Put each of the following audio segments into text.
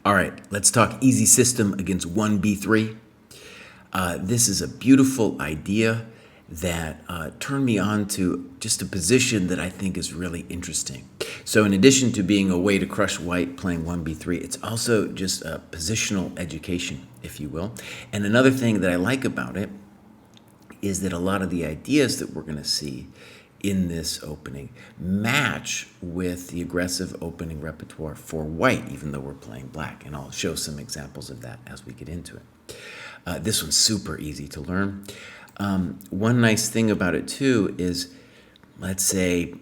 All right, let's talk easy system against 1b3. This is a beautiful idea that turned me on to just a position that I think is really interesting. So in addition to being a way to crush white playing 1b3, it's also just a positional education, if you will. And another thing that I like about it is that a lot of the ideas that we're going to see in this opening match with the aggressive opening repertoire for white, even though we're playing black. And I'll show some examples of that as we get into it. This one's super easy to learn. One nice thing about it, too, is let's say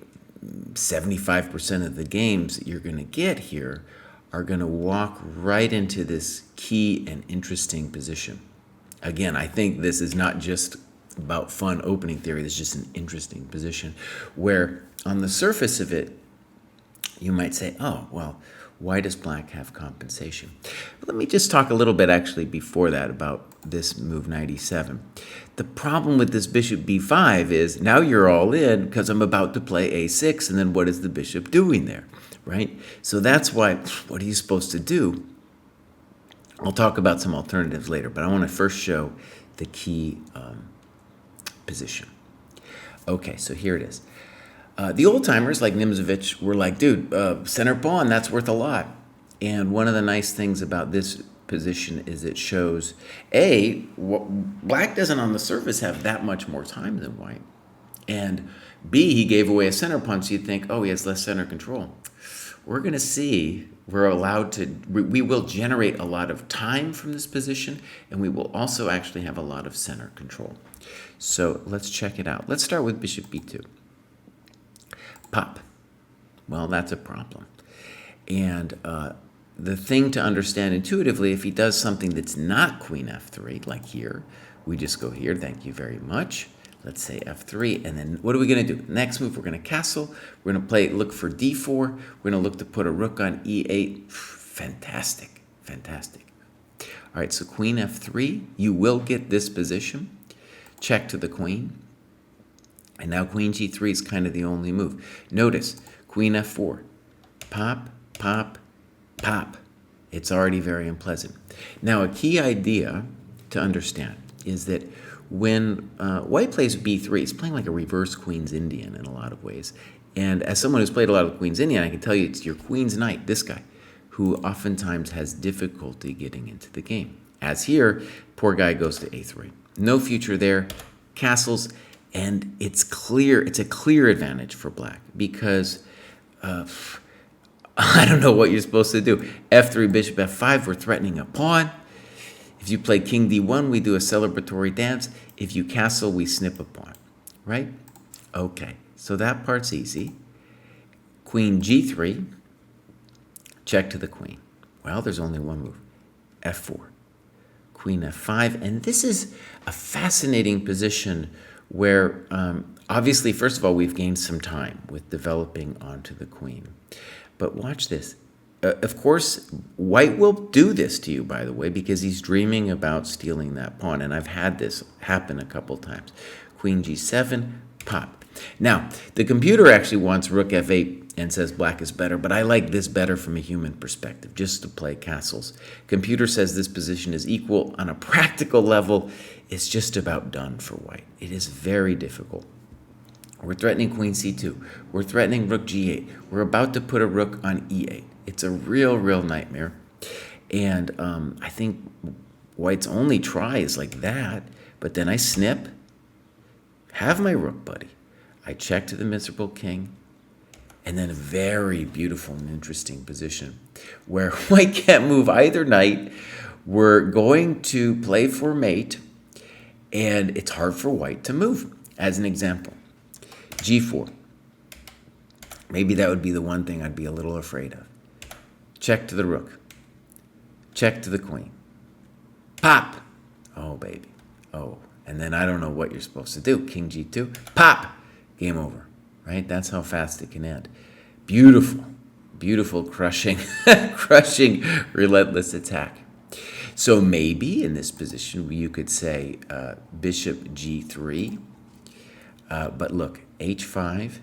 75% of the games that you're going to get here are going to walk right into this key and interesting position. Again, I think this is not just about fun opening theory. This is just an interesting position where on the surface of it, you might say, oh, well, why does black have compensation? Let me just talk a little bit actually before that about this move 97. The problem with this bishop b5 is now you're all in because I'm about to play a6, and then what is the bishop doing there, right? So that's why, what are you supposed to do? I'll talk about some alternatives later, but I want to first show the key position. Okay, so here it is. The old timers like Nimzovich were like, dude, center pawn, that's worth a lot. And one of the nice things about this position is it shows, A, black doesn't on the surface have that much more time than white. And B, he gave away a center pawn, so you'd think, oh, he has less center control. We're going to see we will generate a lot of time from this position, and we will also actually have a lot of center control. So let's check it out. Let's start with bishop b2. Pop. Well, that's a problem. And the thing to understand intuitively, if he does something that's not queen f3, like here, we just go here, thank you very much. Let's say f3, and then what are we going to do? Next move, we're going to castle. We're going to look for d4. We're going to look to put a rook on e8. Fantastic, fantastic. All right, so queen f3, you will get this position. Check to the queen. And now queen g3 is kind of the only move. Notice, queen f4, pop, pop, pop. It's already very unpleasant. Now, a key idea to understand is that when white plays b3, it's playing like a reverse Queen's Indian in a lot of ways. And as someone who's played a lot of Queen's Indian, I can tell you it's your Queen's Knight, this guy, who oftentimes has difficulty getting into the game. As here, poor guy goes to a3. No future there, castles, and it's a clear advantage for black because I don't know what you're supposed to do. f3, bishop f5, we're threatening a pawn. If you play king d1, we do a celebratory dance. If you castle, we snip a pawn, right? Okay, so that part's easy. Queen g3, check to the queen. Well, there's only one move, f4. Queen f5, and this is a fascinating position where obviously, first of all, we've gained some time with developing onto the queen. But watch this. Of course, white will do this to you, by the way, because he's dreaming about stealing that pawn. And I've had this happen a couple times. Queen g7, pop. Now, the computer actually wants rook f8 and says black is better, but I like this better from a human perspective, just to play castles. Computer says this position is equal. On a practical level, it's just about done for white. It is very difficult. We're threatening queen c2. We're threatening rook g8. We're about to put a rook on e8. It's a real nightmare. And I think white's only try is like that. But then I snip, have my rook, buddy. I check to the miserable king. And then a very beautiful and interesting position where white can't move either knight. We're going to play for mate. And it's hard for white to move. As an example, g4. Maybe that would be the one thing I'd be a little afraid of. Check to the rook. Check to the queen. Pop. Oh, baby. Oh. And then I don't know what you're supposed to do. King g2. Pop. Game over. Right? That's how fast it can end. Beautiful. Beautiful, crushing, crushing, relentless attack. So maybe in this position, you could say bishop g3. But look, h5.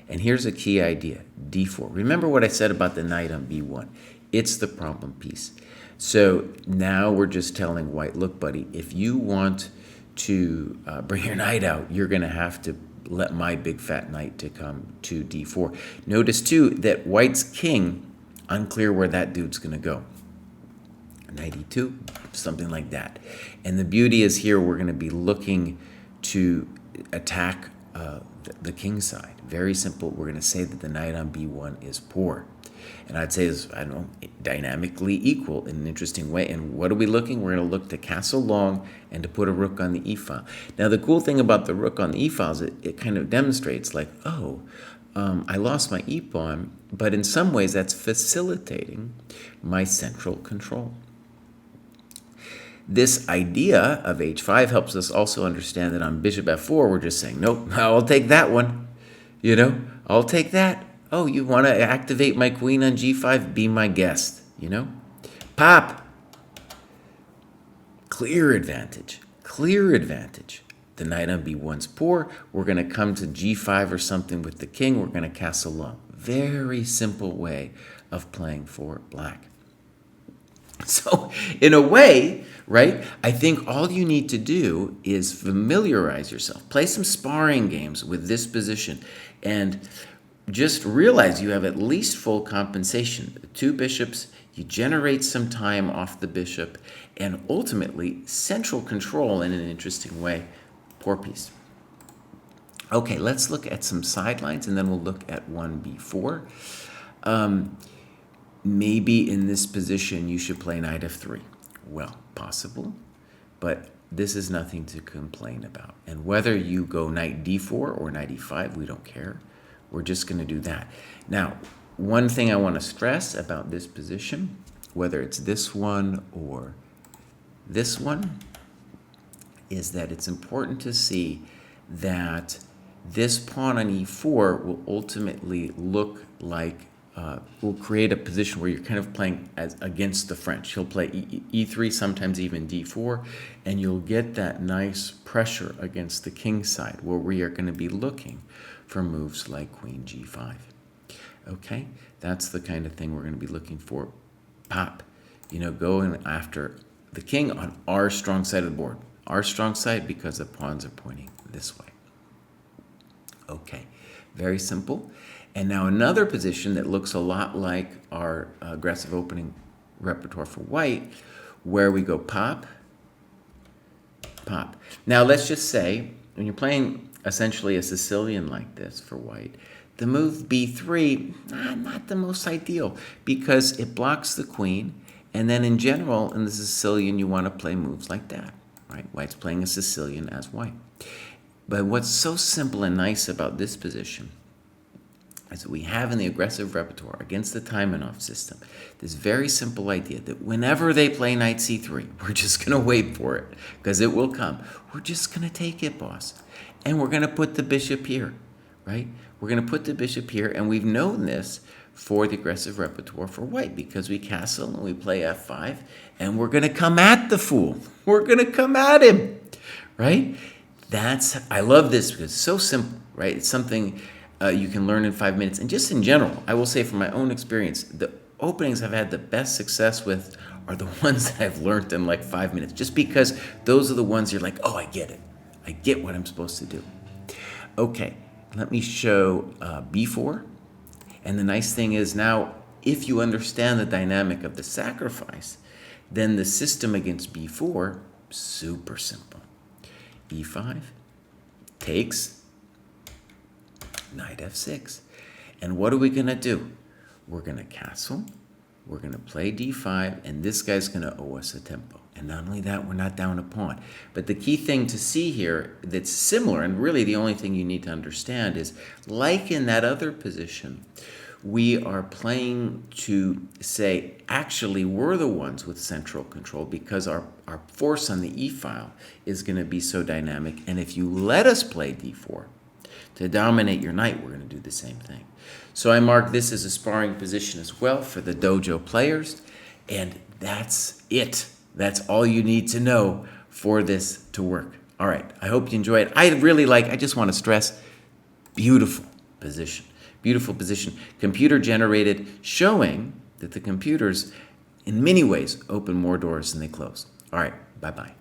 And here's a key idea, d4. Remember what I said about the knight on b1. It's the problem piece. So now we're just telling white, look, buddy, if you want to bring your knight out, you're going to have to let my big fat knight to come to d4. Notice, too, that white's king, unclear where that dude's going to go. Knight e2, something like that. And the beauty is here we're going to be looking to attack the king side. Very simple. We're going to say that the knight on b1 is poor. And I'd say is, I don't know, dynamically equal in an interesting way. And what are we looking? We're going to look to castle long and to put a rook on the e-file. Now, the cool thing about the rook on the e-file is it kind of demonstrates like, oh, I lost my e-pawn, but in some ways that's facilitating my central control. This idea of h5 helps us also understand that on bishop f4, we're just saying, nope, I'll take that one. You know, I'll take that. Oh, you want to activate my queen on g5? Be my guest, you know? Pop. Clear advantage. Clear advantage. The knight on b1's poor. We're going to come to g5 or something with the king. We're going to castle long. Very simple way of playing for black. So, in a way, right, I think all you need to do is familiarize yourself. Play some sparring games with this position and just realize you have at least full compensation. The two bishops, you generate some time off the bishop, and ultimately central control in an interesting way. Poor piece. Okay, let's look at some sidelines, and then we'll look at 1b4. Maybe in this position you should play knight f3. Well, possible, but this is nothing to complain about. And whether you go knight d4 or knight e5, we don't care. We're just going to do that. Now, one thing I want to stress about this position, whether it's this one or this one, is that it's important to see that this pawn on e4 will ultimately look like, will create a position where you're kind of playing as against the French. He'll play e3, sometimes even d4, and you'll get that nice pressure against the king side where we are going to be looking for moves like queen g5. Okay, that's the kind of thing we're going to be looking for. Pop, you know, going after the king on our strong side of the board. Our strong side because the pawns are pointing this way. Okay, very simple. And now another position that looks a lot like our aggressive opening repertoire for white, where we go pop, pop. Now let's just say, when you're playing essentially a Sicilian like this for white, the move b3, not the most ideal because it blocks the queen, and then in general in the Sicilian you want to play moves like that, right? White's playing a Sicilian as white. But what's so simple and nice about this position is that we have in the aggressive repertoire against the Taimanov system this very simple idea that whenever they play knight c3, we're just going to wait for it because it will come. We're just going to take it, boss. And we're going to put the bishop here, right? We're going to put the bishop here, and we've known this for the aggressive repertoire for white because we castle and we play f5, and we're going to come at the fool. We're going to come at him, right? I love this because it's so simple, right? It's something you can learn in 5 minutes. And just in general, I will say from my own experience, the openings I've had the best success with are the ones that I've learned in like 5 minutes, just because those are the ones you're like, oh, I get it. I get what I'm supposed to do. Okay, let me show b4. And the nice thing is now, if you understand the dynamic of the sacrifice, then the system against b4, super simple. e5 takes knight f6. And what are we going to do? We're going to castle, we're going to play d5, and this guy's going to owe us a tempo. And not only that, we're not down a pawn. But the key thing to see here that's similar, and really the only thing you need to understand is, like in that other position, we are playing to say, actually, we're the ones with central control because our force on the e-file is going to be so dynamic. And if you let us play d4 to dominate your knight, we're going to do the same thing. So I mark this as a sparring position as well for the dojo players. And that's it. That's all you need to know for this to work. All right, I hope you enjoy it. I just want to stress, beautiful position. Beautiful position. Computer generated, showing that the computers, in many ways, open more doors than they close. All right, bye-bye.